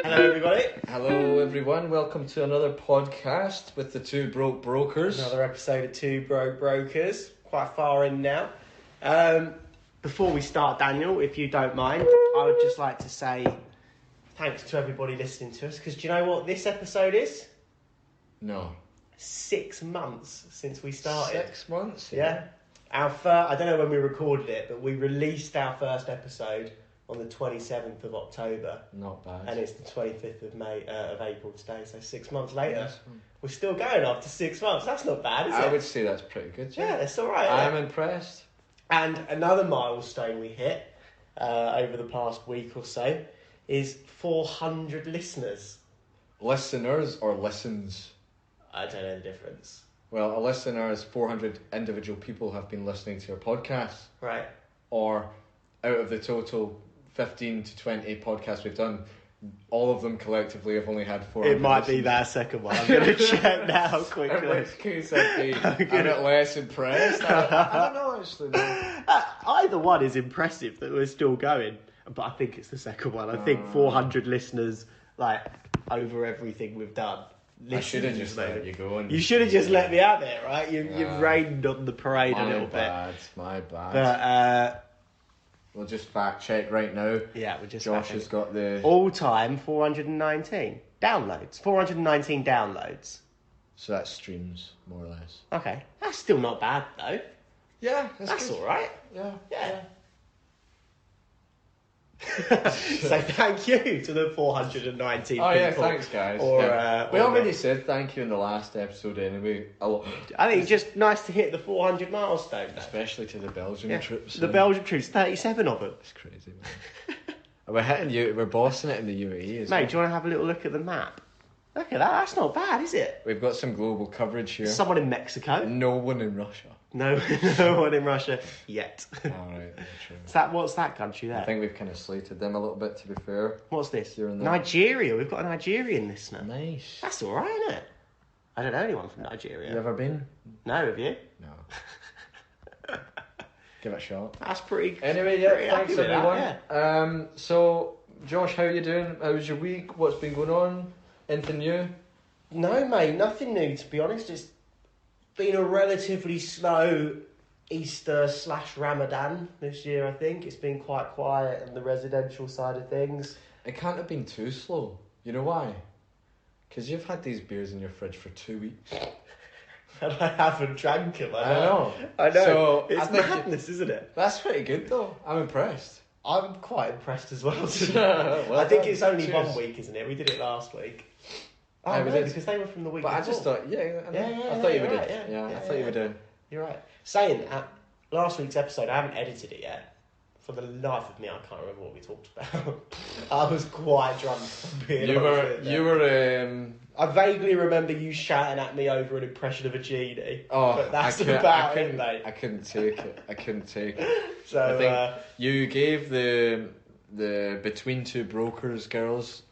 Hello everybody. Hello everyone, welcome to another podcast with the Two Broke Brokers. Another episode of Two Broke Brokers, quite far in now. Before we start, Daniel, if you don't mind, I would just like to say thanks to everybody listening to us, because do you know what this episode is? No. 6 months since we started. 6 months? Yeah. I don't know when we recorded it, but we released our first episode on the 27th of October. Not bad. And it's the 25th of April today, so 6 months later. Yes. We're still going after 6 months. That's not bad, is it? I would say that's pretty good. Yeah, it's all right. I'm impressed. And another milestone we hit over the past week or so is 400 listeners. Listeners or listens? I don't know the difference. Well, a listener is 400 individual people have been listening to our podcast. Right. Or out of the total 15 to 20 podcasts we've done, all of them collectively have only had 400. It might be that second one. I'm going to check now quickly. In which case I'm a bit less impressed. I don't know actually. No. Either one is impressive that we're still going, but I think it's the second one. I think 400 listeners, like, over everything we've done. I should have just let you go. You should have just let me out there, right? You've rained on the parade a little bit. My bad. But we'll just fact check right now. yeah, we're just. Josh has got the all-time 419 downloads. 419 downloads. So that streams more or less. Okay, that's still not bad though. Yeah, that's all right. Yeah. So thank you to the 419 people. Oh yeah, thanks guys. Or, we already said thank you in the last episode anyway. I think it's just nice to hit the 400 milestone. Especially to the Belgian troops. The Belgian troops, 37 of them. It's crazy, man. We're bossing it in the UAE as well. Mate, do you want to have a little look at the map? Look at that, that's not bad, is it? We've got some global coverage here. Someone in Mexico. No one in Russia. No one in Russia yet. Alright, true. What's that country there? I think we've kind of slated them a little bit, to be fair. What's this? Here and there. Nigeria. We've got a Nigerian listener. Nice. That's alright, isn't it? I don't know anyone from Nigeria. You ever been? No, have you? No. Give it a shot. That's pretty. Anyway, yeah, pretty thanks happy with everyone. that, yeah. So, Josh, how are you doing? How was your week? What's been going on? Anything new? No, mate, nothing new, to be honest. It's been a relatively slow Easter/Ramadan this year, I think. It's been quite quiet on the residential side of things. It can't have been too slow. You know why? Because you've had these beers in your fridge for 2 weeks. And I haven't drank them, I know. So it's madness, isn't it? That's pretty good, though. I'm impressed. I'm quite impressed as well. Well I think done. it's only Cheers. 1 week, isn't it? We did it last week. Oh, Yeah, we no, did. because they were from the week But before. I just thought, Yeah, I thought you were right, doing. yeah, I thought you were doing. You're right. Saying that, last week's episode, I haven't edited it yet. For the life of me, I can't remember what we talked about. I was quite drunk. You were. I vaguely remember you shouting at me over an impression of a genie. Oh, but that's about it, mate. I couldn't take it. So I think you gave the Between Two Brokers girls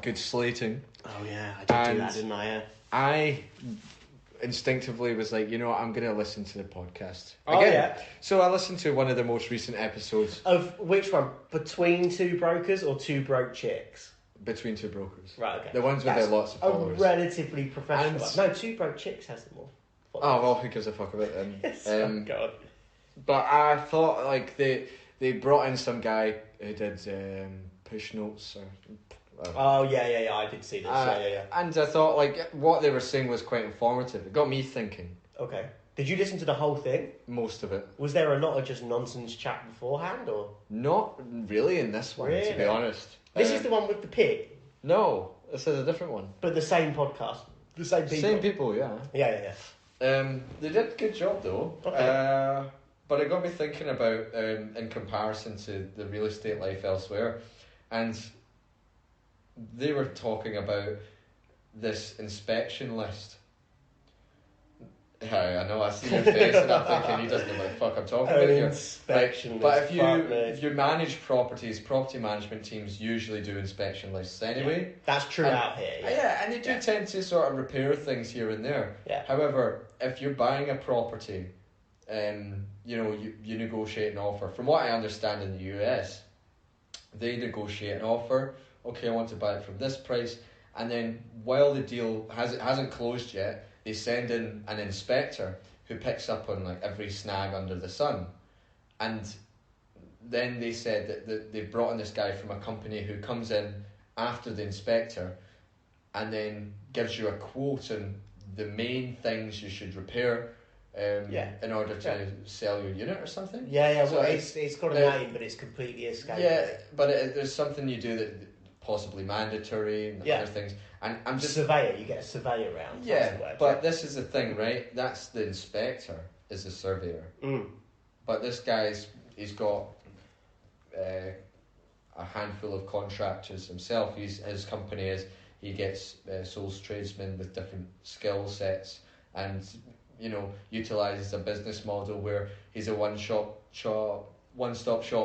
good slating. Oh yeah, I did do that, didn't I? Yeah. I instinctively was like, you know what, I'm going to listen to the podcast. Oh, yeah. So I listened to one of the most recent episodes. Of which one? Between Two Brokers or Two Broke Chicks? Between Two Brokers. Right, okay. The ones with lots of followers. A relatively professional one. No, Two Broke Chicks has them all. Oh, well, who gives a fuck about them? Yes, oh God. But I thought, like, they brought in some guy who did push notes. Oh, yeah, I did see this. Yeah. And I thought, like, what they were saying was quite informative. It got me thinking. Okay. Did you listen to the whole thing? Most of it. Was there a lot of just nonsense chat beforehand, or? Not really in this one, to be honest. This is the one with the pig? No, this is a different one. But the same podcast? The same people? Same people, yeah. Yeah. They did a good job, though. Okay. But it got me thinking about, in comparison to the real estate life elsewhere, and they were talking about this inspection list. Yeah, I know, I see your face and I'm thinking, he doesn't know what the fuck I'm talking about here. Inspection But list. if you manage properties, property management teams usually do inspection lists anyway. Yeah. That's true out here. Yeah, and they do tend to sort of repair things here and there. Yeah. However, if you're buying a property, you negotiate an offer. From what I understand in the US, they negotiate an offer. Okay, I want to buy it from this price, and then while the deal hasn't closed yet, they send in an inspector who picks up on like every snag under the sun, and then they said that they brought in this guy from a company who comes in after the inspector, and then gives you a quote on the main things you should repair. In order to sell your unit or something. Yeah. So well, it's got a name, but it's completely escaped. Yeah, but there's something you do that possibly mandatory and other things. And I'm just surveyor. You get a surveyor round. Yeah, the word, but this is the thing, right? That's the inspector is the surveyor. But this he's got a handful of contractors himself. His company is he gets sole tradesmen with different skill sets and. Utilises a business model where he's a one-stop shop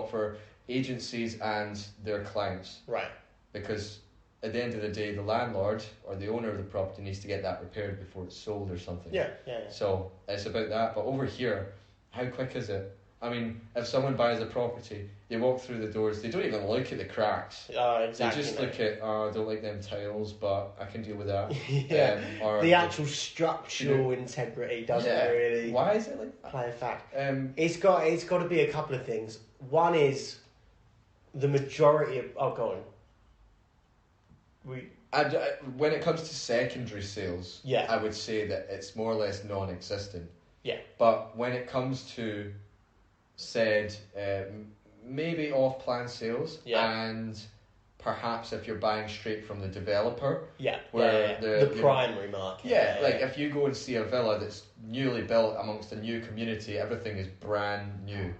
for agencies and their clients. Right. Because at the end of the day, the landlord or the owner of the property needs to get that repaired before it's sold or something. Yeah. So it's about that. But over here, how quick is it? I mean, if someone buys a property, they walk through the doors, they don't even look at the cracks. Exactly. They just look at, I don't like them tiles, but I can deal with that. Yeah. Or the actual structural integrity doesn't really. Why is it like that? Play a fact. It's got to be a couple of things. One is the majority of. Oh, go on. When it comes to secondary sales, yeah, I would say that it's more or less non-existent. Yeah. But when it comes to said maybe off-plan sales and perhaps if you're buying straight from the developer, where the primary market, if you go and see a villa that's newly built amongst a new community, everything is brand new,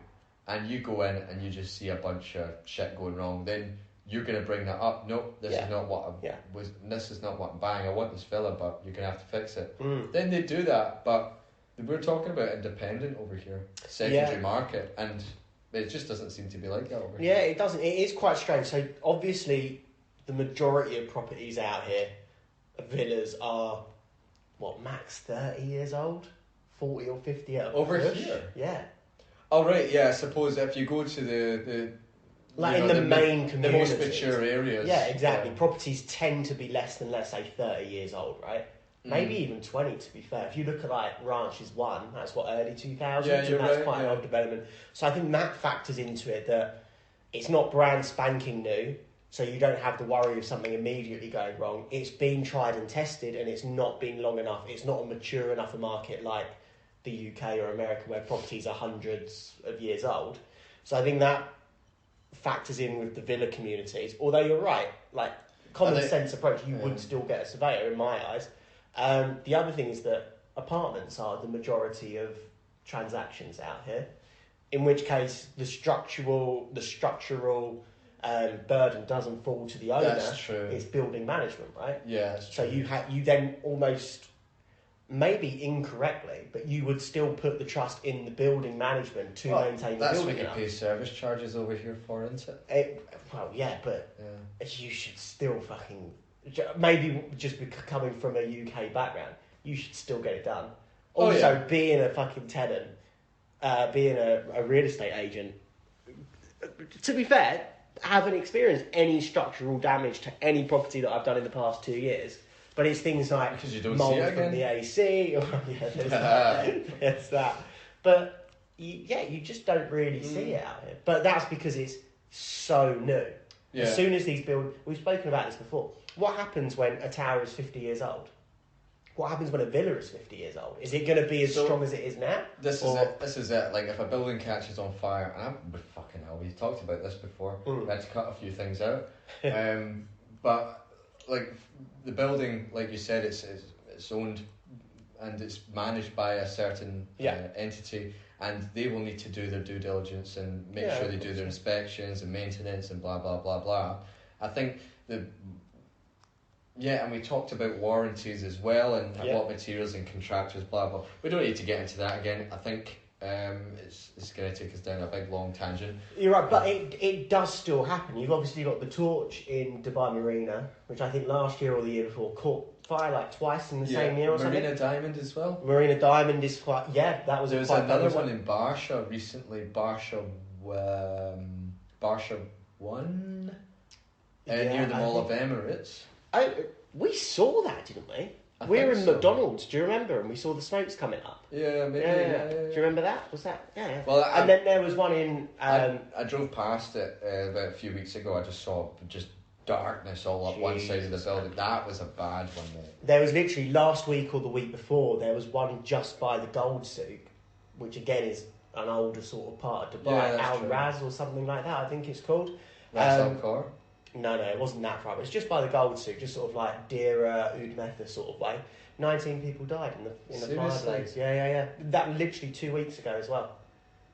and you go in and you just see a bunch of shit going wrong, then you're going to bring that up. No, this is not what this is not what I'm buying. I want this villa, but you're going to have to fix it. Then they do that, but we're talking about independent over here, secondary market, and it just doesn't seem to be like that over here. Yeah, it doesn't. It is quite strange. So obviously, the majority of properties out here, villas, are max 30 years old, 40 or 50 at a over push. here. Yeah. Oh right, yeah. I suppose if you go to the the main communities, the most mature areas. Yeah, exactly. Yeah. Properties tend to be less than, let's say, 30 years old, right? Maybe even 20, to be fair. If you look at Ranches 1, that's early 2000s, and that's quite an old development. So I think that factors into it, that it's not brand spanking new, so you don't have the worry of something immediately going wrong. It's been tried and tested, and it's not been long enough. It's not a mature enough a market like the UK or America, where properties are hundreds of years old. So I think that factors in with the villa communities. Although you're right, common sense approach, you would still get a surveyor in my eyes. The other thing is that apartments are the majority of transactions out here, in which case the structural burden doesn't fall to the owner. That's true. It's building management, right? Yeah, that's true. So you then almost, maybe incorrectly, but you would still put the trust in the building management to maintain the building. That's what you pay service charges over here for, isn't it? You should still maybe just coming from a UK background, you should still get it done. Also, being a fucking tenant, being a real estate agent, to be fair, haven't experienced any structural damage to any property that I've done in the past 2 years. But it's things like because you don't mold see it from again. the AC, or there's that. But you just don't really see it out here. But that's because it's so new. Yeah. As soon as we've spoken about this before. What happens when a tower is 50 years old? What happens when a villa is 50 years old? Is it going to be as strong as it is now? This is it. Like, if a building catches on fire, and fucking hell, we talked about this before. We had to cut a few things out. But like the building, like you said, it's owned and it's managed by a certain entity, and they will need to do their due diligence and make sure they do their inspections and maintenance and blah blah blah blah. I think and we talked about warranties as well, and what materials and contractors, blah blah. We don't need to get into that again. I think it's going to take us down a big long tangent. You're right, but it does still happen. You've obviously got the Torch in Dubai Marina, which I think last year or the year before caught fire twice in the same year or something. Marina Diamond as well. Marina Diamond is quite that was. There was another one in Barsha recently. Barsha 1. near the Mall of Emirates. We saw that, didn't we? We were in McDonald's, do you remember? And we saw the smokes coming up. Yeah, maybe. Yeah. Do you remember that? Was that? Yeah. Well, and then there was one in... I drove past it about a few weeks ago. I just saw just darkness all up one side of the building. That was a bad one, mate. There was literally last week or the week before, there was one just by the Gold Souk, which again is an older sort of part of Dubai. Al Raz or something like that, I think it's called. Car? No, it wasn't that far. It was just by the Gold Souk, just sort of like Dira, Udmetha sort of way. 19 people died in the fire blaze. Yeah. That literally 2 weeks ago as well.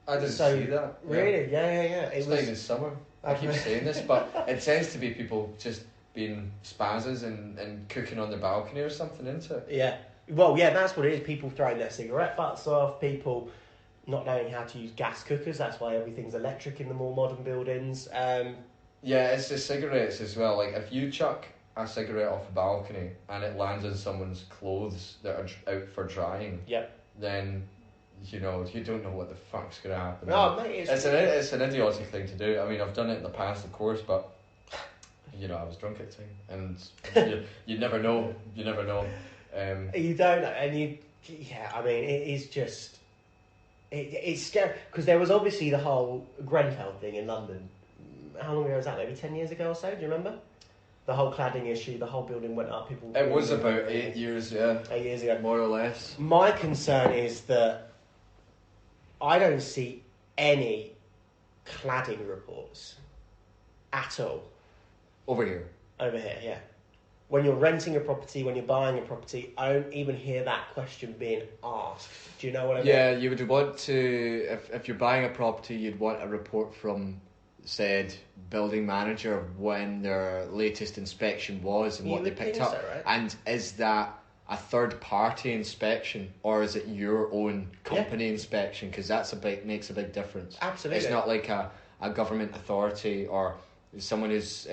I didn't see that. Really? Yeah. It's not even summer. I keep saying this, but it tends to be people just being spazzes and cooking on their balcony or something, isn't it? Yeah. Well, yeah, that's what it is. People throwing their cigarette butts off, people not knowing how to use gas cookers. That's why everything's electric in the more modern buildings. Yeah, it's the cigarettes as well. Like, if you chuck a cigarette off a balcony and it lands on someone's clothes that are out for drying, then, you don't know what the fuck's going to happen. No, mate, it's an idiotic thing to do. I mean, I've done it in the past, of course, but, I was drunk at the time. And you never know. You never know. You don't know. And it is just... It's scary. Because there was obviously the whole Grenfell thing in London. How long ago was that? Maybe 10 years ago or so? Do you remember? The whole cladding issue, the whole building went up. It was about 8 years, yeah. 8 years ago. More or less. My concern is that I don't see any cladding reports at all. Over here, yeah. When you're renting a property, when you're buying a property, I don't even hear that question being asked. Do you know what I mean? Yeah, you would want to, if you're buying a property, you'd want a report from said building manager of when their latest inspection was and what they picked up. So, right? And is that a third party inspection or is it your own company inspection? Because makes a big difference. Absolutely. It's not like a government authority or someone who's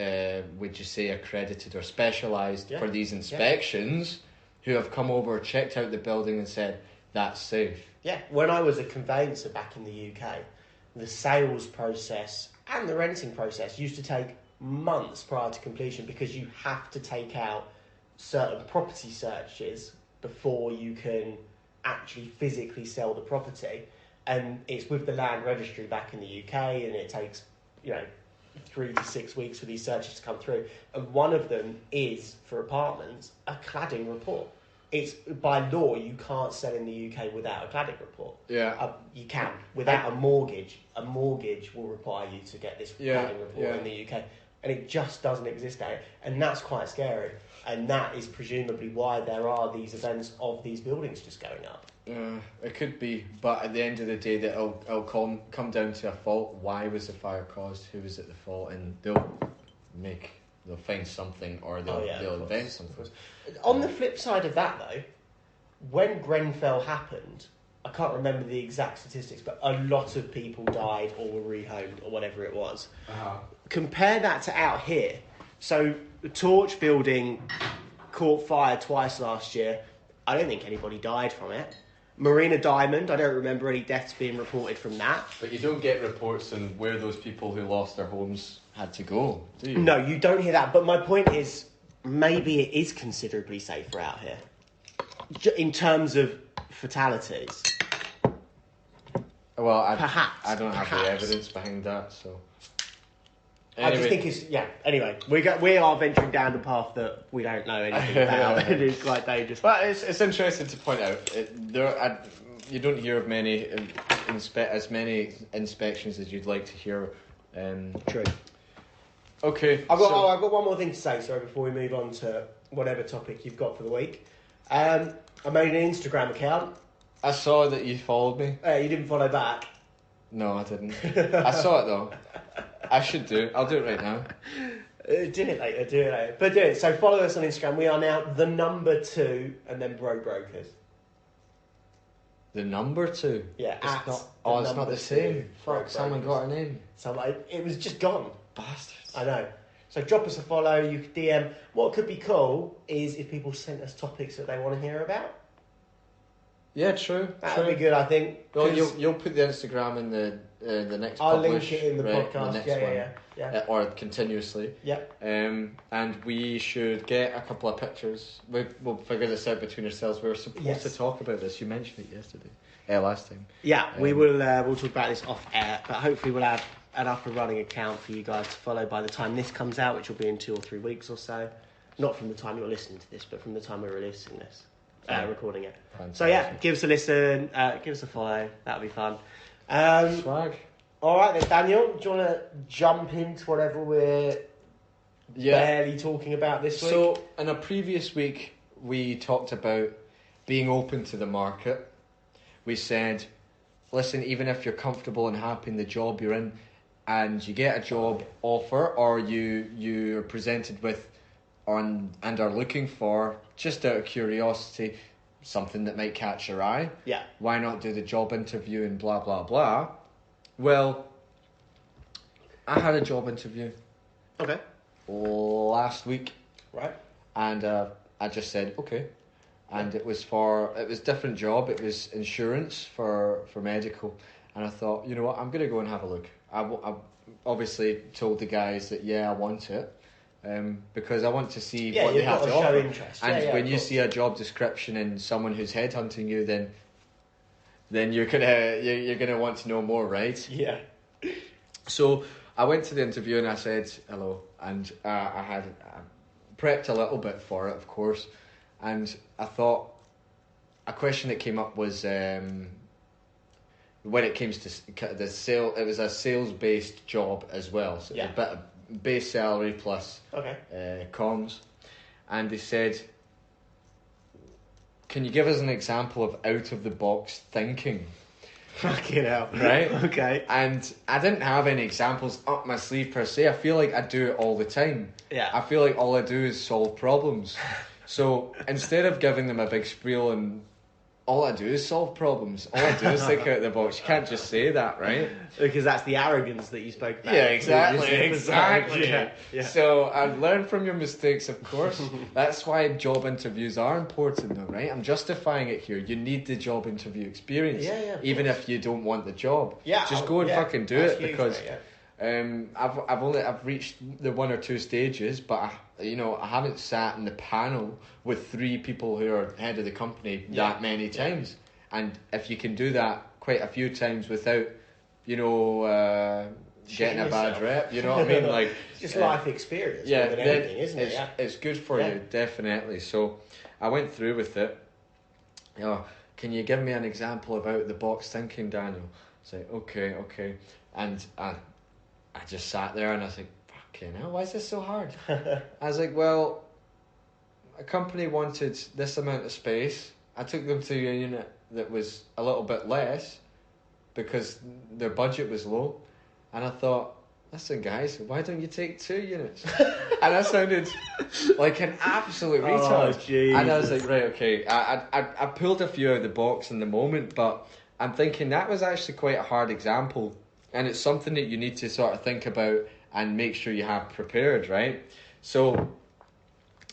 would you say accredited or specialised for these inspections who have come over, checked out the building and said that's safe. Yeah, when I was a conveyancer back in the UK, the sales process and the renting process used to take months prior to completion because you have to take out certain property searches before you can actually physically sell the property. And it's with the land registry back in the UK, and it takes 3 to 6 weeks for these searches to come through. And one of them is, for apartments, a cladding report. It's by law you can't sell in the UK without a cladding report. Yeah, you can without a mortgage. A mortgage will require you to get this cladding report in the UK, and it just doesn't exist now, and that's quite scary. And that is presumably why there are these events of these buildings just going up. It could be, but at the end of the day, that it'll come down to a fault. Why was the fire caused? Who was at the fault? And they'll find something, or they'll invent something. On the flip side of that, though, when Grenfell happened, I can't remember the exact statistics, but a lot of people died or were rehomed or whatever it was. Compare that to out here. So the Torch building caught fire twice last year. I don't think anybody died from it. Marina Diamond, I don't remember any deaths being reported from that. But you don't get reports on where those people who lost their homes had to go, do you? No, you don't hear that. But my point is, maybe it is considerably safer out here. In terms of fatalities. Well, perhaps. I don't have the evidence behind that, so... Anyway. I just think it's... Yeah, anyway. We are venturing down the path that we don't know anything about. It is quite dangerous. But it's interesting to point out. You don't hear of as many inspections as you'd like to hear. True. Okay. I've got one more thing to say, sorry, before we move on to whatever topic you've got for the week. I made an Instagram account. I saw that you followed me. You didn't follow back? No, I didn't. I saw it though. I should do. I'll do it right now. Do it later. But do it. So follow us on Instagram. We are now the number 2 and then Brokers. The number 2? Yeah. It's not the same. Fuck, someone got our name. It was just gone. Bastards. I know. So drop us a follow. You could DM. What could be cool is if people sent us topics that they want to hear about. Yeah, true. That would be good, I think. Well, you'll put the Instagram in the the next I'll publish. link it in the podcast. The next Yeah. Or continuously. Yeah. And we should get a couple of pictures. We'll figure this out between ourselves. We were supposed to talk about this. You mentioned it yesterday. Last time. Yeah, we will. We'll talk about this off air, but hopefully we'll have an up and running account for you guys to follow by the time this comes out, which will be in 2 or 3 weeks or so. Not from the time you're listening to this, but from the time we're releasing this, recording it. Fantastic. So yeah, give us a listen, give us a follow. That'll be fun. Swag. All right then, Daniel. Do you want to jump into whatever we're barely talking about this week? So in a previous week, we talked about being open to the market. We said, listen, even if you're comfortable and happy in the job you're in, and you get a job offer, or you're presented with and are looking for, just out of curiosity, something that might catch your eye. Yeah. Why not do the job interview and blah, blah, blah? Well, I had a job interview. Okay. Last week. Right. And I just said, okay. And it was different job. It was insurance for medical. And I thought, you know what, I'm going to go and have a look. I obviously told the guys that, I want it. Because I want to see what they have to offer. Interest. And when you see a job description in someone who's headhunting you, then you're gonna want to know more, right? Yeah. So I went to the interview and I said hello, and I had prepped a little bit for it, of course, and I thought a question that came up was when it came to the sale. It was a sales-based job as well, so a bit of base salary plus comms, and they said, can you give us an example of out of the box thinking? Fucking hell. Right? Okay. And I didn't have any examples up my sleeve per se. I feel like I do it all the time. Yeah. I feel like all I do is solve problems. So instead of giving them a big spiel and all I do is solve problems, all I do is think out of the box, you can't just say that, right? Because that's the arrogance that you spoke about. Yeah, exactly. Yeah. So I've learned from your mistakes, of course. That's why job interviews are important, though, right? I'm justifying it here. You need the job interview experience, even if you don't want the job. Yeah, just go and fucking do it, huge, because right, I've reached the 1 or 2 stages, but I haven't sat in the panel with 3 people who are head of the company that many times. And if you can do that quite a few times without, getting a bad rep, you know what I mean? Like, it's just life experience more than anything, isn't it? It's good for you, definitely. So I went through with it. Can you give me an example about the box thinking, Daniel? I say, okay. And I just sat there and I was like, fucking hell, why is this so hard? I was like, well, a company wanted this amount of space. I took them to a unit that was a little bit less because their budget was low. And I thought, listen guys, why don't you take 2 units? And I sounded like an absolute retard. And I was like, right, okay. I pulled a few out of the box in the moment, but I'm thinking that was actually quite a hard example. And it's something that you need to sort of think about and make sure you have prepared, right? So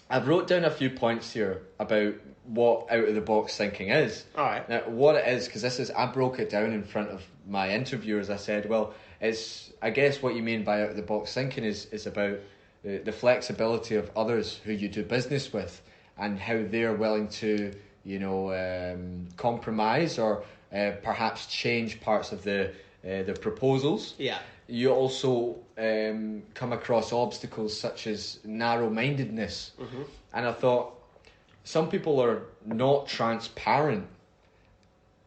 I've wrote down a few points here about what out of the box thinking is. All right. Now, what it is, because I broke it down in front of my interviewers. I said, well, I guess what you mean by out of the box thinking is about the flexibility of others who you do business with and how they're willing to, compromise or perhaps change parts of the proposals. Yeah. You also come across obstacles such as narrow-mindedness. Mm-hmm. And I thought, some people are not transparent,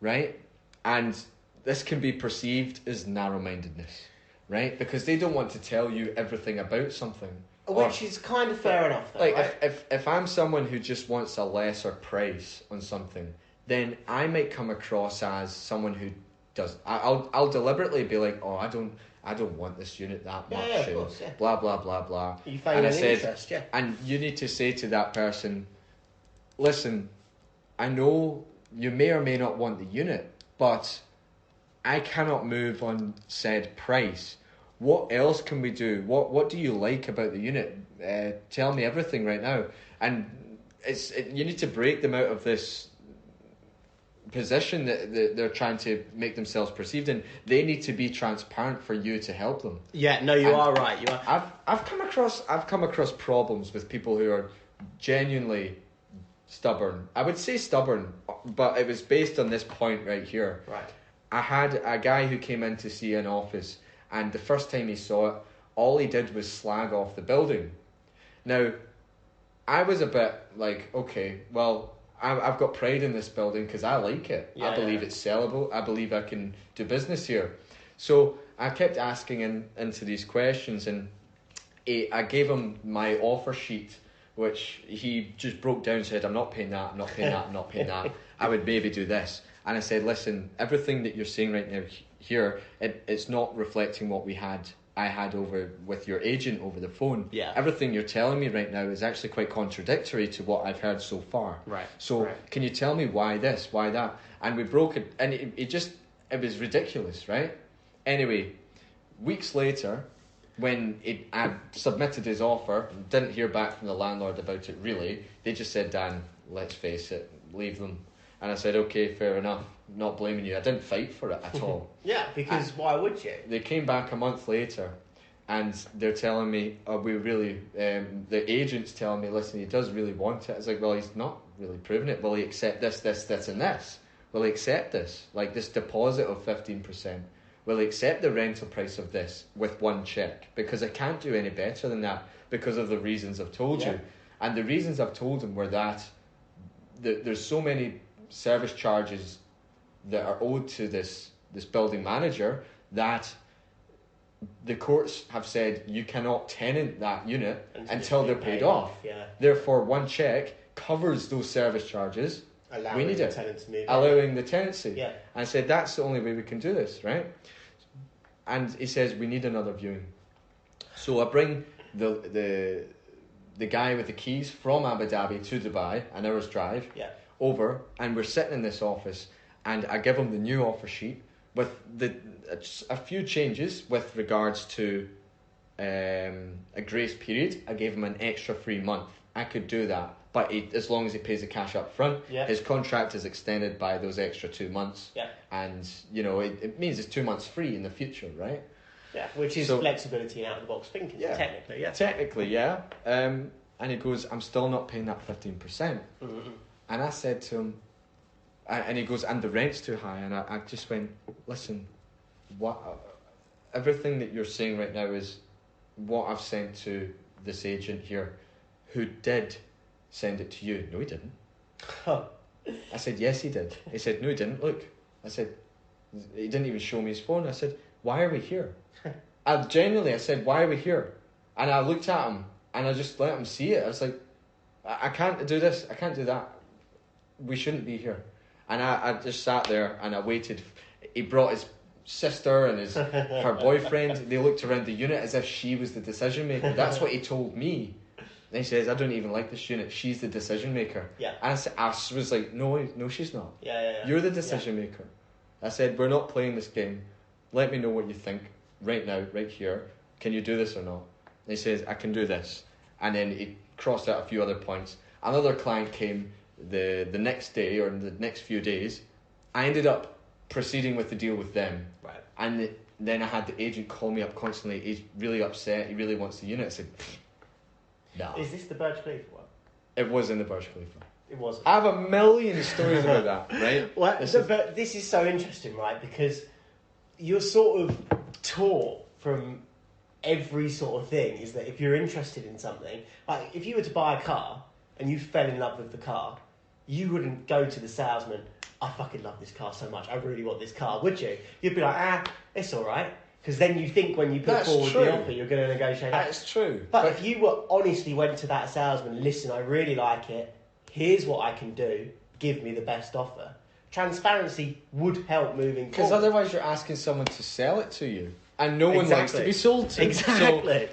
right? And this can be perceived as narrow-mindedness, right? Because they don't want to tell you everything about something. Which is kind of fair enough, though, like, right? if I'm someone who just wants a lesser price on something, then I might come across as someone who does. I'll deliberately be like, oh, I don't want this unit that much. Yeah, of course, yeah. Blah blah blah blah. You find an interest, yeah. And you need to say to that person, listen, I know you may or may not want the unit, but I cannot move on said price. What else can we do? What do you like about the unit? Tell me everything right now. And you need to break them out of this position that they're trying to make themselves perceived in. They need to be transparent for you to help them. Yeah, no, you are right. You are. I've come across problems with people who are genuinely stubborn. I would say stubborn, but it was based on this point right here. Right. I had a guy who came in to see an office, and the first time he saw it, all he did was slag off the building. Now, I was a bit like, okay, well, I've got pride in this building because I like it. I believe it's sellable. I believe I can do business here. So I kept asking into these questions, and I gave him my offer sheet, which he just broke down and said, I'm not paying that, I'm not paying that, I'm not paying that. I would maybe do this. And I said, listen, everything that you're saying right now here, it's not reflecting what I had over with your agent over the phone. Yeah. Everything you're telling me right now is actually quite contradictory to what I've heard so far. Right. So can you tell me why this, why that? And we broke it, and it was ridiculous, right? Anyway, weeks later, when I submitted his offer, didn't hear back from the landlord about it really, they just said, Dan, let's face it, leave them. And I said, okay, fair enough. Not blaming you. I didn't fight for it at all. Yeah, because why would you? They came back a month later, and they're telling me, the agent's telling me, listen, he does really want it. I was like, well, he's not really proving it. Will he accept this, and this? Will he accept this? Like this deposit of 15%? Will he accept the rental price of this with one check? Because I can't do any better than that because of the reasons I've told you. And the reasons I've told him were that there's so many service charges that are owed to this building manager that the courts have said you cannot tenant that unit until they're paid off. Yeah. Therefore, one check covers those service charges. Allowing we need the it. tenant to move. Allowing the tenancy. Yeah. And I said, that's the only way we can do this, right? And he says, we need another viewing. So I bring the guy with the keys from Abu Dhabi to Dubai, an hour's drive, over, and we're sitting in this office, and I give him the new offer sheet with a few changes with regards to a grace period. I gave him an extra free month. I could do that, but as long as he pays the cash up front, his contract is extended by those extra 2 months. Yeah. And, it means it's 2 months free in the future, right? Yeah, which is flexibility and out-of-the-box thinking, technically, yeah. Technically, yeah. And he goes, I'm still not paying that 15%. Mm-hmm. And I said to him, and he goes, and the rent's too high. And I just went, listen, everything that you're saying right now is what I've sent to this agent here, who did send it to you. No, he didn't. I said, yes, he did. He said, no, he didn't. Look. I said, he didn't even show me his phone. I said, why are we here? I said, why are we here? And I looked at him, and I just let him see it. I was like, I can't do this. I can't do that. We shouldn't be here. And I just sat there and I waited. He brought his sister and her boyfriend. They looked around the unit as if she was the decision maker. That's what he told me. And he says, I don't even like this unit. She's the decision maker. Yeah. And I was like, no, she's not. Yeah. You're the decision maker. I said, we're not playing this game. Let me know what you think right now, right here. Can you do this or not? And he says, I can do this. And then he crossed out a few other points. Another client came the next day or in the next few days. I ended up proceeding with the deal with them. Right. And then I had the agent call me up constantly. He's really upset. He really wants the unit. I said, no. Is this the Burj Khalifa one? It was in the Burj Khalifa. It wasn't. I have a million stories about that, right? Well, but this is so interesting, right? Because you're sort of taught from every sort of thing is that if you're interested in something, like if you were to buy a car and you fell in love with the car, you wouldn't go to the salesman, I fucking love this car so much, I really want this car, would you? You'd be like, it's all right. Because then you think when you put forward the offer, you're going to negotiate. That's true. But if you honestly went to that salesman, listen, I really like it, here's what I can do, give me the best offer. Transparency would help moving forward. Because otherwise you're asking someone to sell it to you. And no one likes to be sold to. Exactly.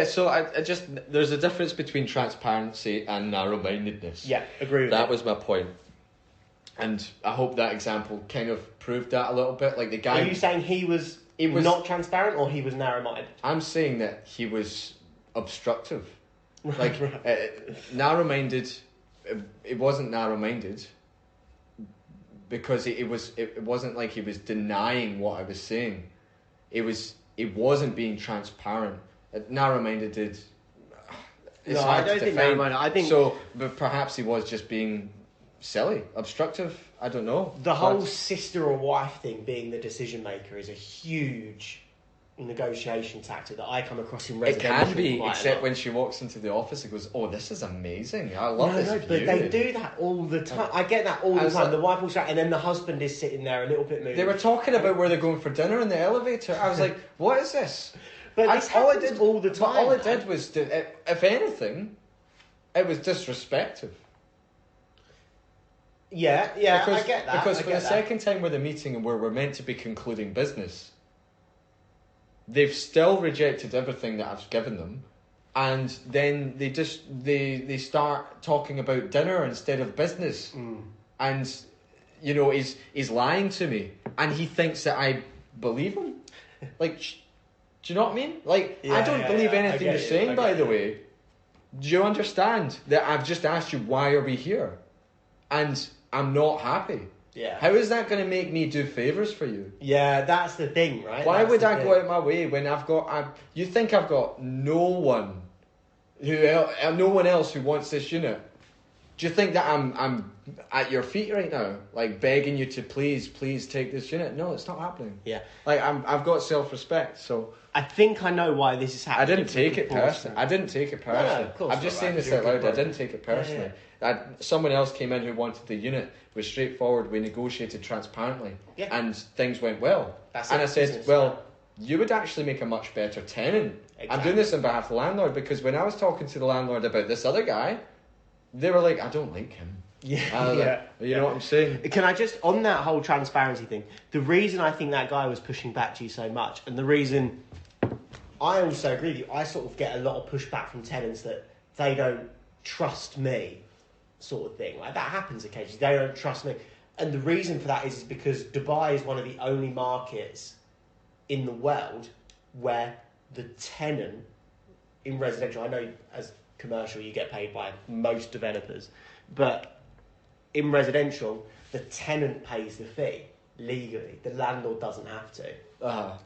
So I just, there's a difference between transparency and narrow-mindedness. Yeah, agree with that. That was my point. And I hope that example kind of proved that a little bit. Like the guy... Are you saying he was not transparent or he was narrow-minded? I'm saying that he was obstructive. Like, narrow-minded... It wasn't narrow-minded because it wasn't like he was denying what I was saying. It wasn't being transparent. Narrow-minded did. No, I don't think narrow-minded. I think so, but perhaps he was just being silly, obstructive. I don't know. The whole sister or wife thing, being the decision maker, is a huge negotiation tactic that I come across in residential. It can be, except when she walks into the office and goes, "Oh, this is amazing! I love this view." But they do that all the time. I get that all the time. The wife walks out, and then the husband is sitting there a little bit moved. They were talking about where they're going for dinner in the elevator. I was like, "What is this?" But all I did all the time. But all it did was, if anything, it was disrespectful. Yeah, I get that. Because for the second time with the meeting and where we're meant to be concluding business, they've still rejected everything that I've given them, and then they start talking about dinner instead of business, and he's lying to me, and he thinks that I believe him. Like, do you know what I mean? Like, I don't believe anything you're saying. By the way, do you understand that I've just asked you why are we here, and I'm not happy. Yeah. How is that going to make me do favours for you? Yeah, that's the thing, right? Why would I go out my way when you think I've got no one else who wants this unit? Do you think that I'm at your feet right now, like begging you to please take this unit? No, it's not happening. Yeah. Like I've got self-respect, so I think I know why this is happening. I didn't take it personally. No, of course I'm just saying this out loud. I didn't take it personally. Yeah. Someone else came in who wanted the unit. Was straightforward. We negotiated transparently, and things went well. I said, you would actually make a much better tenant. Exactly. I'm doing this on behalf of the landlord, because when I was talking to the landlord about this other guy, they were like, I don't like him. Yeah. You know what I'm saying? Can I just, on that whole transparency thing, the reason I think that guy was pushing back to you so much, and the reason I also agree with you, I sort of get a lot of pushback from tenants that they don't trust me, sort of thing. Like, that happens occasionally. They don't trust me. And the reason for that is because Dubai is one of the only markets in the world where the tenant in residential, I know as commercial you get paid by most developers, but in residential the tenant pays the fee legally. The landlord doesn't have to.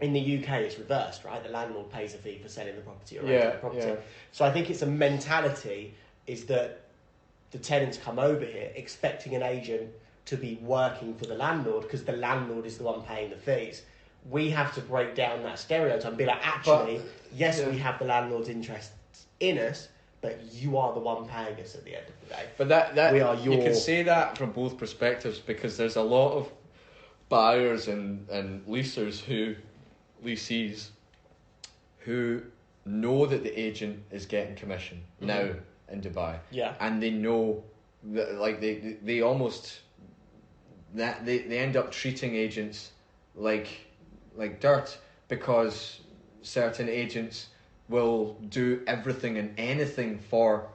In the UK it's reversed, right? The landlord pays a fee for selling the property or renting the property. Yeah. So I think it's a mentality is that the tenants come over here expecting an agent to be working for the landlord because the landlord is the one paying the fees. We have to break down that stereotype and be like, actually, we have the landlord's interests in us, but you are the one paying us at the end of the day. But that you can say that from both perspectives, because there's a lot of buyers and leasees who know that the agent is getting commission now in Dubai. Yeah. And they know that, like, they almost that they end up treating agents like dirt, because certain agents will do everything and anything for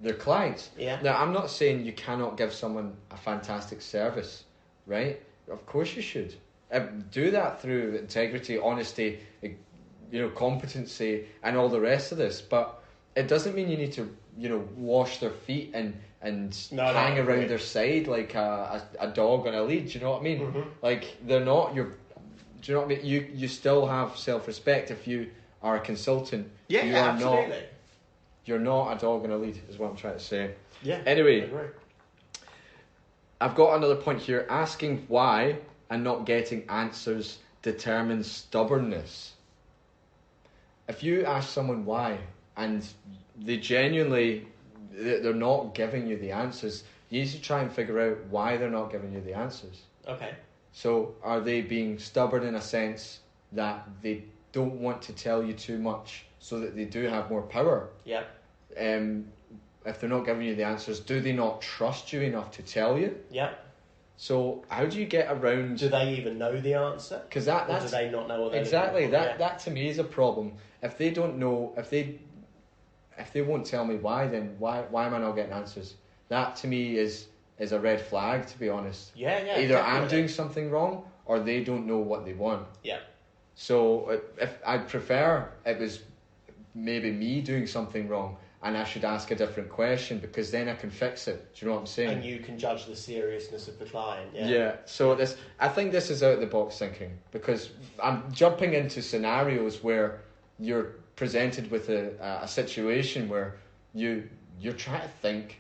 their clients. Yeah. Now, I'm not saying you cannot give someone a fantastic service, right? Of course you should. Do that through integrity, honesty, competency, and all the rest of this. But it doesn't mean you need to, wash their feet and hang around their side like a dog on a lead. Do you know what I mean? Mm-hmm. Like, they're not your. Do you know what I mean? You still have self-respect if you are a consultant. Yeah, you are absolutely. You're not a dog on a lead, is what I'm trying to say. Yeah. Anyway, I've got another point here. Asking why and not getting answers determines stubbornness. If you ask someone why and they genuinely, they're not giving you the answers, you need to try and figure out why they're not giving you the answers. Okay. So are they being stubborn in a sense that they don't want to tell you too much so that they do have more power? Yeah. If they're not giving you the answers, do they not trust you enough to tell you? Yeah. So how do you get around? Do they even know the answer? Because that's, or do they not know what they're exactly looking for? that to me is a problem. If they don't know, if they won't tell me why, then why am I not getting answers? That to me is a red flag, to be honest. Yeah. Either definitely. I'm doing something wrong or they don't know what they want. Yeah. So if I'd prefer it was maybe me doing something wrong and I should ask a different question, because then I can fix it. Do you know what I'm saying? And you can judge the seriousness of the client. Yeah. So I think this is out of the box thinking, because I'm jumping into scenarios where you're presented with a situation where you're trying to think,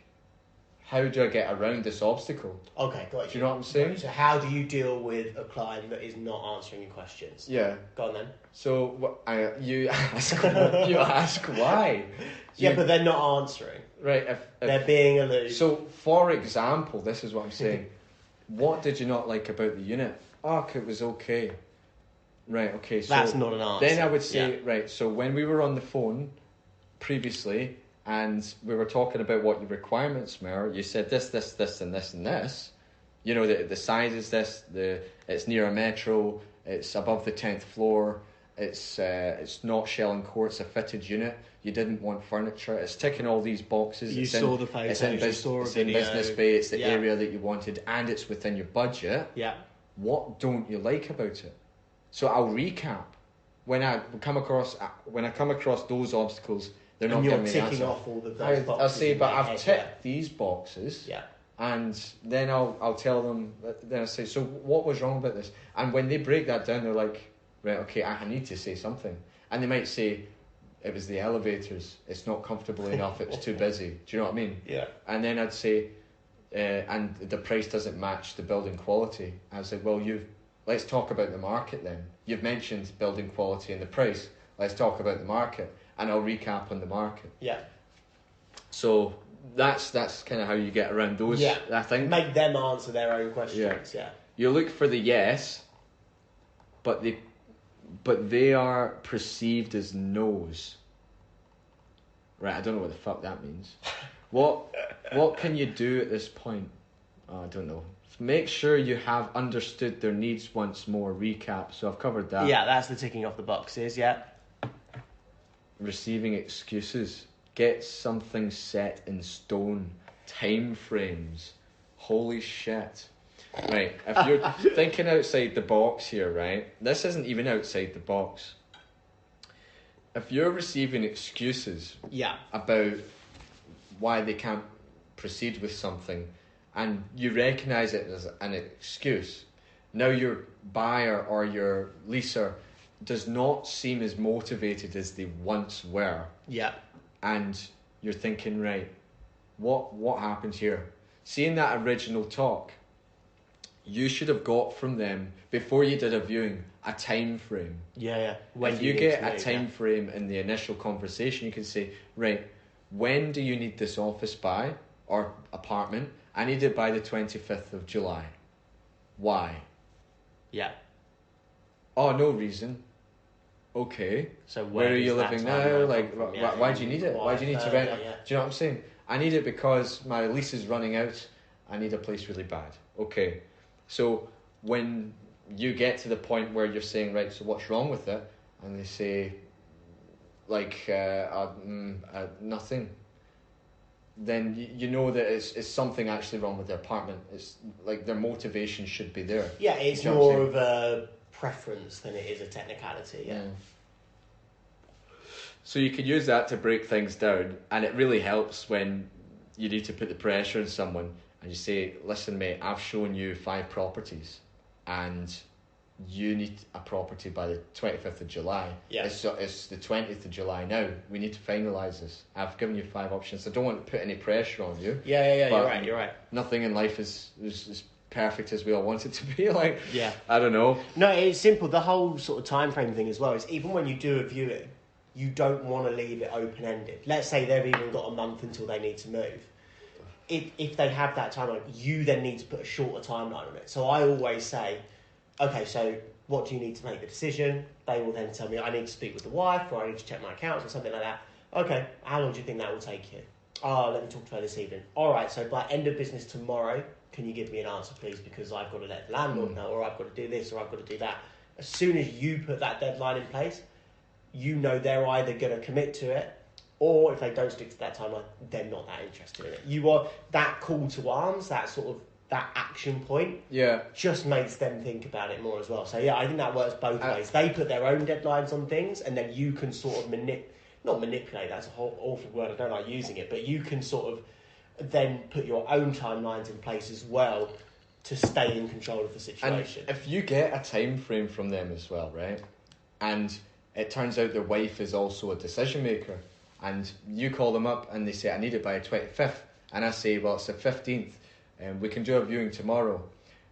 how do I get around this obstacle? Okay, got you. Do you know what I'm saying? So how do you deal with a client that is not answering your questions? Yeah. Go on then. So you ask why. Yeah, but they're not answering. Right. If they're being aloof. So, for example, this is what I'm saying. What did you not like about the unit? Oh, it was okay. Right, okay. So that's not an answer. Then I would say, right, so when we were on the phone previously and we were talking about what your requirements were, you said this, and this, and this. You know, the size is this, it's near a metro, it's above the 10th floor, it's not shell and core, it's a fitted unit. You didn't want furniture. It's ticking all these boxes. You saw the photos. It's in Business Bay. It's the area that you wanted, and it's within your budget. Yeah. What don't you like about it? So I'll recap. When I come across those obstacles, they're not giving me the answer. You're ticking off all of those boxes. I'll say, but I've ticked these boxes. Yeah. And then I'll tell them. Then I say, so what was wrong about this? And when they break that down, they're like, right, okay, I need to say something. And they might say, it was the elevators. It's not comfortable enough. It was too busy. Do you know what I mean? Yeah. And then I'd say, and the price doesn't match the building quality. I was like, well, let's talk about the market then. You've mentioned building quality and the price. Let's talk about the market, and I'll recap on the market. Yeah. So that's kind of how you get around those. Yeah. I think. Make them answer their own questions. Yeah. You look for the yes, but they are perceived as no's. Right, I don't know what the fuck that means. What can you do at this point? Oh, I don't know. Make sure you have understood their needs once more. Recap. So I've covered that. Yeah, that's the ticking off the boxes, yeah. Receiving excuses. Get something set in stone. Time frames. Holy shit. Right, if you're thinking outside the box here, right? This isn't even outside the box. If you're receiving excuses about why they can't proceed with something, and you recognise it as an excuse, now your buyer or your leaser does not seem as motivated as they once were. Yeah. And you're thinking, right, what happened here? Seeing that original talk, you should have got from them, before you did a viewing, a time frame. Yeah. When you get a time frame in the initial conversation, you can say, right, when do you need this office by, or apartment? I need it by the 25th of July. Why? Yeah. Oh, no reason. Okay. So where are you living now? Like, why do you need it? Why do you need to rent? Do you know what I'm saying? I need it because my lease is running out. I need a place really bad. Okay. So when you get to the point where you're saying, right, so what's wrong with it? And they say, like, nothing. Then you know that it's something actually wrong with their apartment. It's like their motivation should be there. Yeah, it's more of a preference than it is a technicality. Yeah. So you can use that to break things down, and it really helps when you need to put the pressure on someone and you say, listen mate, I've shown you 5 properties and you need a property by the 25th of July. Yeah. It's the 20th of July now. We need to finalise this. I've given you 5 options. I don't want to put any pressure on you. Yeah, you're right. Nothing in life is perfect as we all want it to be. Like, yeah. I don't know. No, it's simple. The whole sort of time frame thing as well is, even when you do a viewing, you don't want to leave it open-ended. Let's say they've even got a month until they need to move. If they have that timeline, you then need to put a shorter timeline on it. So I always say, okay, so what do you need to make the decision? They will then tell me, I need to speak with the wife, or I need to check my accounts, or something like that. Okay, how long do you think that will take you? Oh, let me talk to her this evening. All right, so by end of business tomorrow, can you give me an answer, please? Because I've got to let the landlord know, or I've got to do this, or I've got to do that. As soon as you put that deadline in place, you know they're either going to commit to it, or if they don't stick to that timeline, they're not that interested in it. You are that call to arms, that sort of that action point. Yeah, just makes them think about it more as well. So yeah, I think that works both ways. They put their own deadlines on things, and then you can sort of not manipulate, that's a whole awful word, I don't like using it, but you can sort of then put your own timelines in place as well to stay in control of the situation. And if you get a time frame from them as well, right, and it turns out their wife is also a decision maker, and you call them up and they say, I need it by the 25th, and I say, well, it's the 15th, and we can do a viewing tomorrow,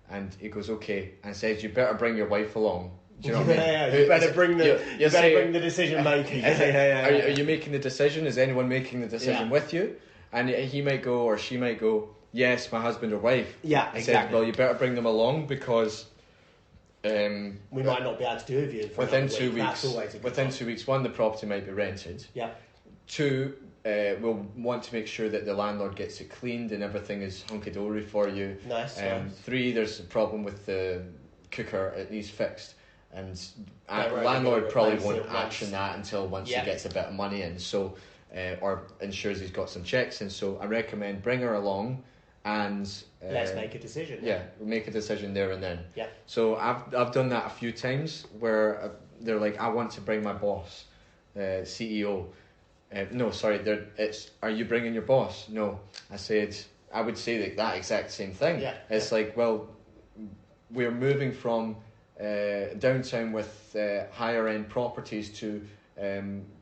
and he goes, okay, and says, you better bring your wife along. Do you know what I mean? Yeah, you better bring the decision maker. Are you making the decision? Is anyone making the decision with you? And he might go, or she might go, yes, my husband or wife. Yeah, exactly. Says, well, you better bring them along because we might not be able to do a viewing for within 2 weeks. That's always a good within time. 2 weeks, one, the property might be rented. Yeah. 2, we'll want to make sure that the landlord gets it cleaned and everything is hunky-dory for you. Nice. 3, there's a problem with the cooker, it needs fixed. And landlord probably won't action that until once he gets a bit of money in, so or ensures he's got some checks in. So I recommend bring her along and let's make a decision. Yeah, we'll make a decision there and then. Yeah. So I've done that a few times where they're like, I want to bring my boss, CEO. No, sorry, are you bringing your boss? No. I would say that exact same thing. Yeah. It's like, well, we're moving from downtown with higher end properties to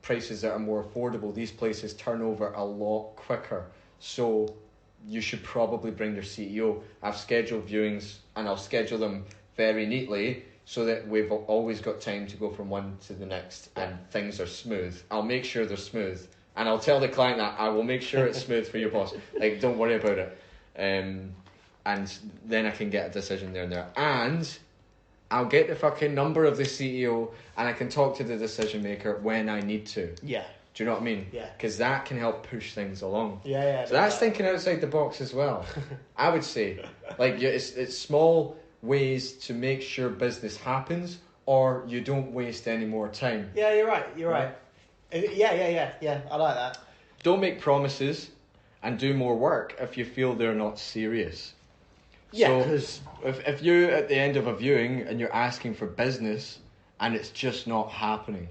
prices that are more affordable. These places turn over a lot quicker, so you should probably bring your CEO. I've scheduled viewings and I'll schedule them very neatly so that we've always got time to go from one to the next and things are smooth. I'll make sure they're smooth, and I'll tell the client that I will make sure it's smooth for your boss. Like, don't worry about it. And then I can get a decision there and there. And I'll get the fucking number of the CEO and I can talk to the decision maker when I need to. Yeah. Do you know what I mean? Yeah. Because that can help push things along. Yeah. So that's thinking outside the box as well. I would say, like, it's small ways to make sure business happens, or you don't waste any more time. Yeah, you're right. Yeah. I like that. Don't make promises and do more work if you feel they're not serious. Yeah, because if you're at the end of a viewing and you're asking for business and it's just not happening,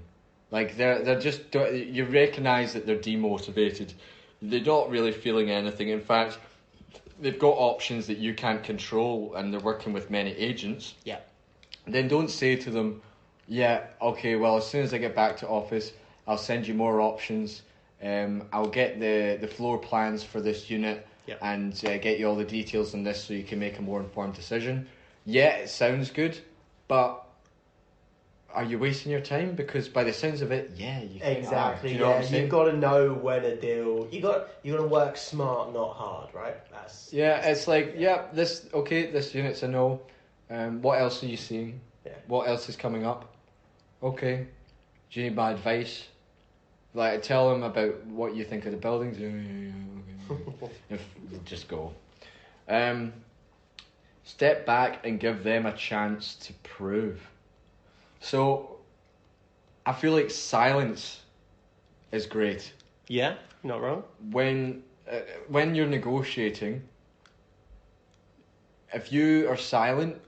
like they're just, you recognise that they're demotivated, they're not really feeling anything. In fact, they've got options that you can't control and they're working with many agents. Yeah. Then don't say to them, yeah, okay, well, as soon as I get back to office, I'll send you more options. I'll get the floor plans for this unit. Yep. And get you all the details on this so you can make a more informed decision. Yeah, it sounds good, but are you wasting your time? Because by the sounds of it, yeah, you exactly. Are. You know what I'm saying? You've got to know when a deal. You got to work smart, not hard, right? It's like this unit's a no. What else are you seeing? Yeah. What else is coming up? Okay, do you need my advice? Like, tell them about what you think of the buildings. If just go. Step back and give them a chance to prove. So, I feel like silence is great. Yeah, not wrong. When you're negotiating, if you are silent,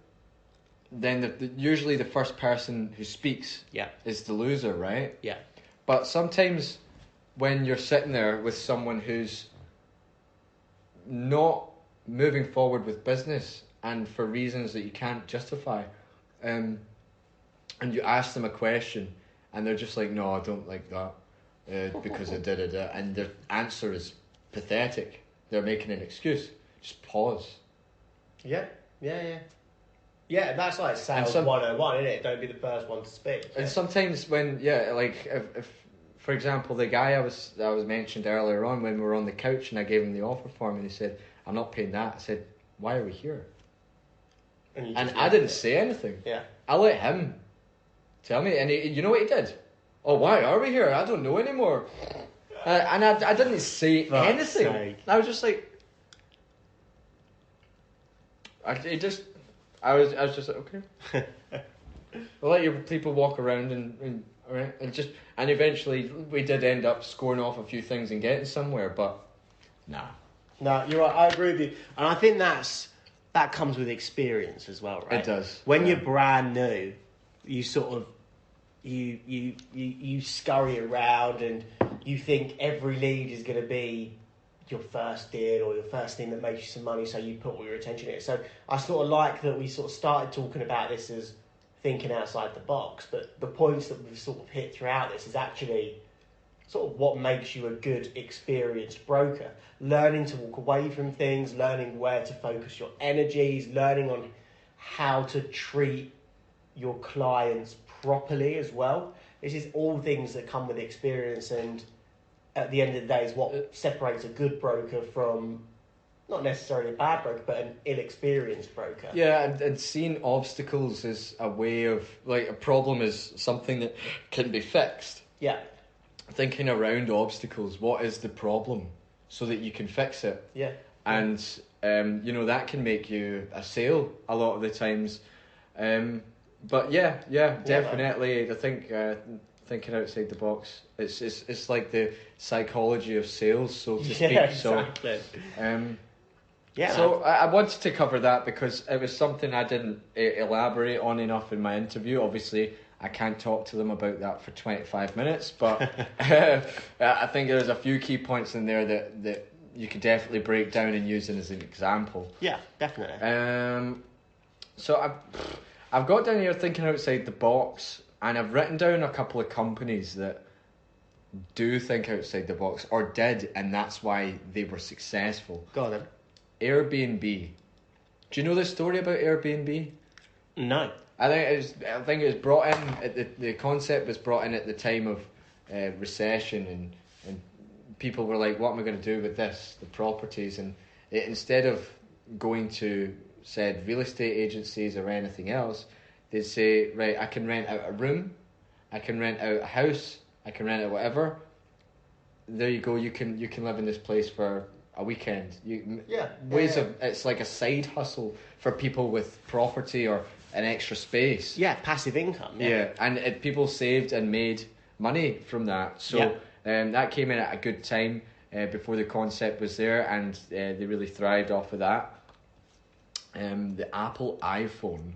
then usually the first person who speaks is the loser, right? Yeah. But sometimes when you're sitting there with someone who's not moving forward with business and for reasons that you can't justify, and you ask them a question and they're just like, no, I don't like that because of da-da-da, and their answer is pathetic, they're making an excuse, just pause. Yeah, that's like sales 101, isn't it? Don't be the first one to speak. And sometimes when, if for example, the guy I was mentioned earlier on, when we were on the couch and I gave him the offer form and he said, I'm not paying that. I said, why are we here? And I didn't say anything. Yeah. I let him tell me, and you know what he did? Oh, why are we here? I don't know anymore. And I didn't say anything. Sake. I was just like, I was just like, okay. I'll let your people walk around and eventually we did end up scoring off a few things and getting somewhere, but nah. No, you're right. I agree with you, and I think that comes with experience as well, right? It does. When you're brand new, you sort of you scurry around and you think every lead is going to be your first deal or your first thing that makes you some money, so you put all your attention in it. So I sort of like that we sort of started talking about this as thinking outside the box, but the points that we've sort of hit throughout this is actually sort of what makes you a good, experienced broker. Learning to walk away from things, learning where to focus your energies, learning on how to treat your clients properly as well. This is all things that come with experience, and at the end of the day is what separates a good broker from not necessarily a bad broker, but an inexperienced broker. Yeah, and seeing obstacles is a way of, like, a problem is something that can be fixed. Yeah. Thinking around obstacles, what is the problem, so that you can fix it. Yeah. And, that can make you a sale a lot of the times. But yeah, definitely. I think thinking outside the box, it's like the psychology of sales, so to speak. Yeah, exactly. So I wanted to cover that because it was something I didn't elaborate on enough in my interview. Obviously, I can't talk to them about that for 25 minutes, but I think there's a few key points in there that you could definitely break down and use as an example. Yeah, definitely. So I've got down here thinking outside the box, and I've written down a couple of companies that do think outside the box, or did, and that's why they were successful. Go on then. Airbnb. Do you know the story about Airbnb? No. I think it was brought in. The concept was brought in at the time of recession, and people were like, "What am I going to do with this? The properties?" And instead of going to said real estate agencies or anything else, they'd say, "Right, I can rent out a room, I can rent out a house, I can rent out whatever. There you go. You can live in this place for a weekend." It's like a side hustle for people with property or an extra space. Yeah, passive income. Yeah, and people saved and made money from that. So that came in at a good time before the concept was there, and they really thrived off of that. The Apple iPhone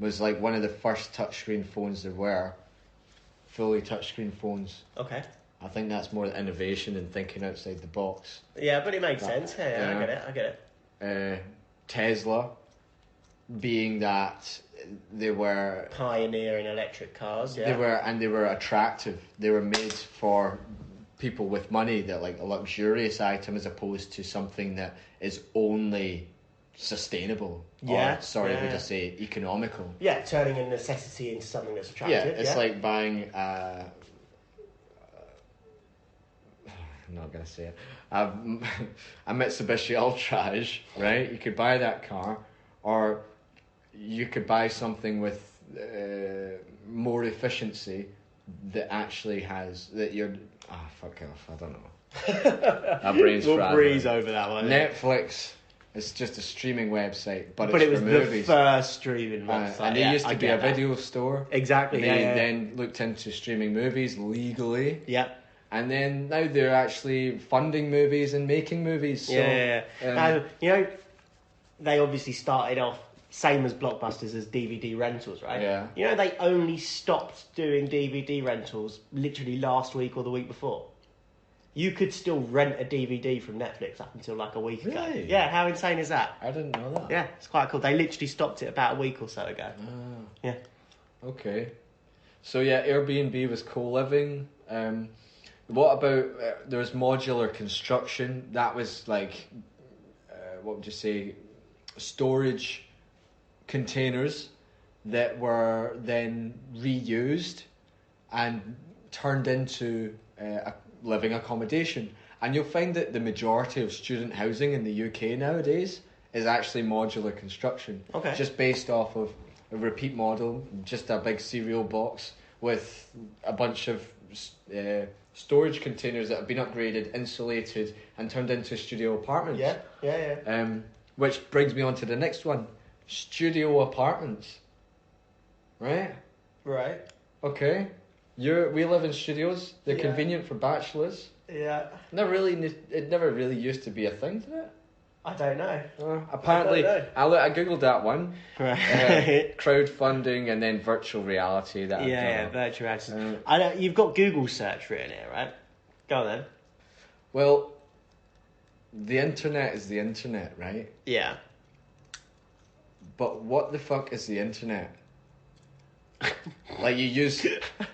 was like one of the first touchscreen phones there were. Fully touchscreen phones. Okay. I think that's more innovation and thinking outside the box. Yeah, but it makes sense. Yeah, I get it. Tesla, being that they were pioneering electric cars. Yeah. They were attractive. They were made for people with money, that like a luxurious item as opposed to something that is only sustainable. Yeah. Or, sorry, would I say economical? Yeah, turning a necessity into something that's attractive. Yeah, it's like buying I'm not going to say it. A Mitsubishi Ultrage, right? You could buy that car, or you could buy something with more efficiency that actually has that you're. Fuck off! I don't know. Our brains we'll breeze over that one. Netflix is just a streaming website, but it's it was for movies. The first streaming website. And it used to be a video store. Exactly. They then looked into streaming movies legally. Yeah. And then now they're actually funding movies and making movies. So, they obviously started off same as Blockbusters as DVD rentals, right? Yeah. They only stopped doing DVD rentals literally last week or the week before. You could still rent a DVD from Netflix up until like a week ago. Really? Yeah, how insane is that? I didn't know that. Yeah, it's quite cool. They literally stopped it about a week or so ago. Yeah. Okay. So yeah, Airbnb was co-living. What about there's modular construction? That was like, what would you say, storage containers that were then reused and turned into a living accommodation. And you'll find that the majority of student housing in the UK nowadays is actually modular construction. Okay. Just based off of a repeat model, just a big cereal box with a bunch of storage containers that have been upgraded, insulated, and turned into studio apartments. Yeah. Which brings me on to the next one. Studio apartments. Right? Okay. We live in studios. They're convenient for bachelors. Yeah. It never really used to be a thing, did it? I don't know. Apparently, I googled that one. Right. Crowdfunding and then virtual reality. Virtual reality. You've got Google search written here, right? Go on then. Well, the internet is the internet, right? Yeah. But what the fuck is the internet? Like you use,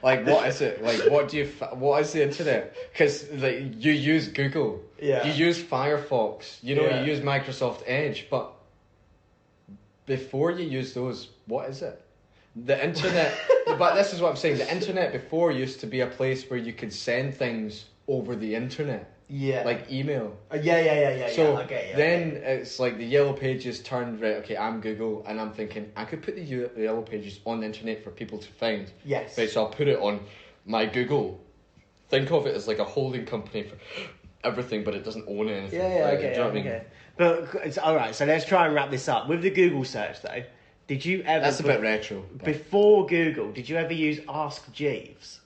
like what is it? Like what is the internet? Because like you use Google, you use Firefox, you use Microsoft Edge, but before you use those, what is it? The internet. But this is what I'm saying. The internet before used to be a place where you could send things over the internet. Yeah. Like email. Yeah. So then it's like the Yellow Pages turned, right, okay, I'm Google, and I'm thinking, I could put the Yellow Pages on the internet for people to find. Yes. Right, so I'll put it on my Google. Think of it as like a holding company for everything, but it doesn't own anything. Okay. But, it's, alright, so let's try and wrap this up. With the Google search, though, did you ever... That's a bit retro. But... Before Google, did you ever use Ask Jeeves?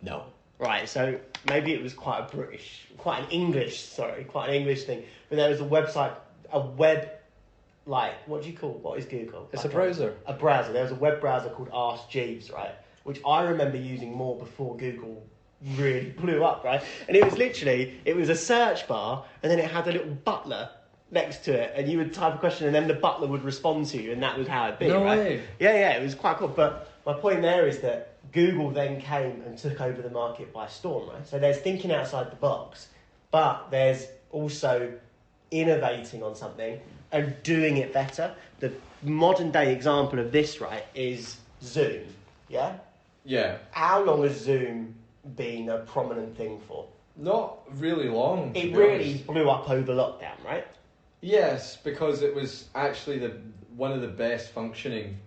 No. Right, so maybe it was quite an English thing. But there was a website, what is Google? It's a browser. A browser. There was a web browser called Ask Jeeves, right? Which I remember using more before Google really blew up, right? And it was a search bar, and then it had a little butler next to it, and you would type a question, and then the butler would respond to you, and that was how it'd be, no right? Way. Yeah, it was quite cool. But my point there is that Google then came and took over the market by storm, right? So there's thinking outside the box, but there's also innovating on something and doing it better. The modern day example of this, right, is Zoom, yeah? Yeah. How long has Zoom been a prominent thing for? Not really long. It really blew up over lockdown, right? Yes, because it was actually one of the best functioning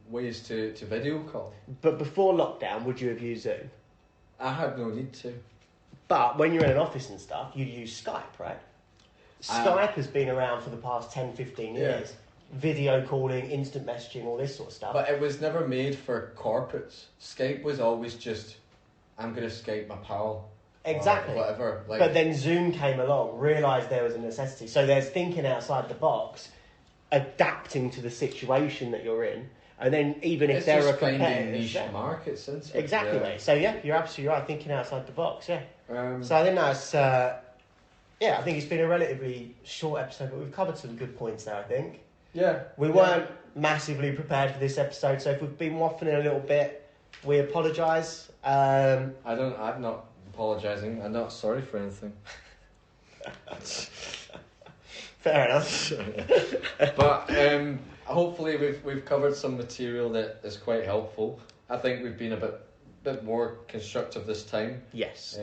ways to video call. But before lockdown, would you have used Zoom? I had no need to. But when you're in an office and stuff, you'd use Skype, right? Skype has been around for the past 10, 15 years. Video calling, instant messaging, all this sort of stuff. But it was never made for corporates. Skype was always just, I'm going to Skype my pal. Exactly. Or whatever. But then Zoom came along, realised there was a necessity. So there's thinking outside the box, adapting to the situation that you're in. And then even if there are competitors... niche markets, isn't it? Exactly, mate. So you're absolutely right, thinking outside the box, So I think that's... I think it's been a relatively short episode, but we've covered some good points there, I think. Yeah. We weren't massively prepared for this episode, so if we've been waffling a little bit, we apologise. I'm not apologising. I'm not sorry for anything. Fair enough. But hopefully we've covered some material that is quite helpful. I think we've been a bit more constructive this time. Yes.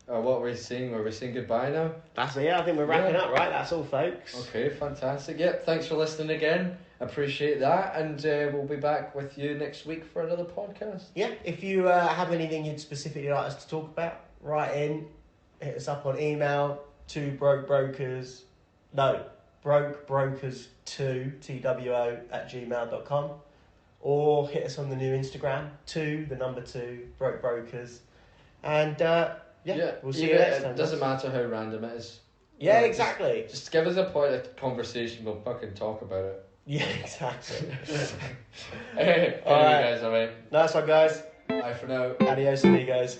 What were we saying? Were we saying goodbye now? That's it, I think we're wrapping up, right? That's all, folks. Okay, fantastic. Yep, thanks for listening again. Appreciate that, and we'll be back with you next week for another podcast. Yeah, if you have anything you'd specifically like us to talk about, write in, hit us up on email to brokebrokers2, TWO@gmail.com, or hit us on the new Instagram, 2 brokebrokers. And we'll see you next time. It doesn't matter how random it is. Yeah, exactly. Just give us a point of conversation, we'll fucking talk about it. Yeah, exactly. Alright, guys, alright. Nice one, guys. Bye for now. Adios, amigos.